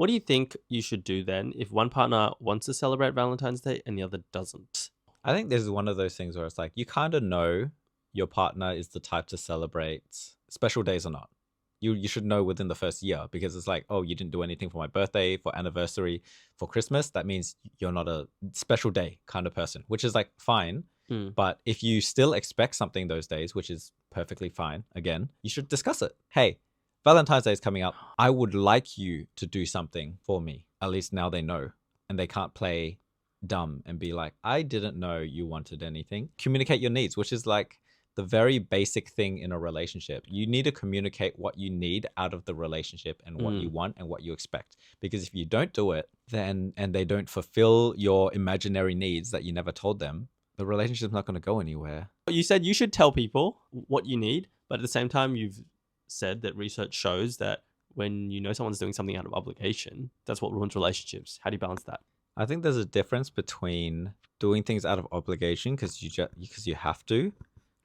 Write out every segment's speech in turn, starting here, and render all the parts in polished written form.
What do you think you should do then if one partner wants to celebrate Valentine's Day and the other doesn't? I think this is one of those things where it's like you kind of know your partner is the type to celebrate special days or not. You should know within the first year because it's like, oh, you didn't do anything for my birthday, for anniversary, for Christmas. That means you're not a special day kind of person, which is like fine. Mm. But if you still expect something those days, which is perfectly fine, again, you should discuss it. Hey, Valentine's Day is coming up. I would like you to do something for me. At least now they know and they can't play dumb and be like, I didn't know you wanted anything. Communicate your needs, which is like the very basic thing in a relationship. You need to communicate what you need out of the relationship and what you want and what you expect. Because if you don't do it, then and they don't fulfill your imaginary needs that you never told them, the relationship's not going to go anywhere. You said you should tell people what you need, but at the same time, you've said that research shows that when you know someone's doing something out of obligation, that's what ruins relationships. How do you balance that? I think there's a difference between doing things out of obligation because you have to,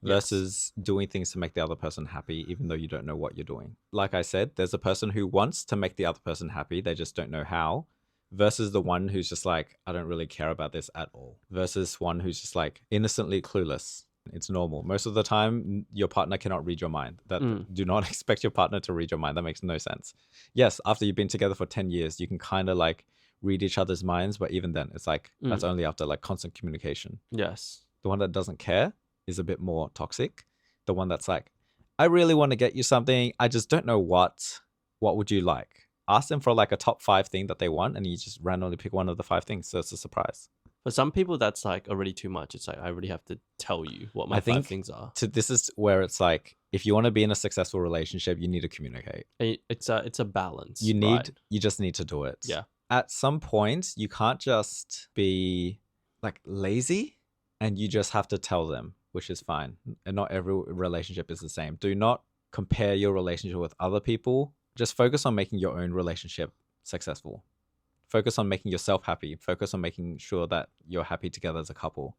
versus doing things to make the other person happy, even though you don't know what you're doing. Like I said, there's a person who wants to make the other person happy, they just don't know how, versus the one who's just like, I don't really care about this at all, versus one who's just like innocently clueless. It's normal. Most of the time, your partner cannot read your mind. Do not expect your partner to read your mind. That makes no sense. Yes, after you've been together for 10 years, you can kind of like read each other's minds, but even then, it's like that's only after like constant communication. Yes. The one that doesn't care is a bit more toxic. The one that's like, I really want to get you something. I just don't know what. What would you like? Ask them for like a top 5 thing that they want, and you just randomly pick one of the 5 things. So it's a surprise. For some people, that's like already too much. It's like, I already have to tell you what my 5 things are. This is where it's like, if you want to be in a successful relationship, you need to communicate. It's a balance. You just need to do it. Yeah. At some point, you can't just be like lazy and you just have to tell them, which is fine. And not every relationship is the same. Do not compare your relationship with other people. Just focus on making your own relationship successful. Focus on making yourself happy. Focus on making sure that you're happy together as a couple.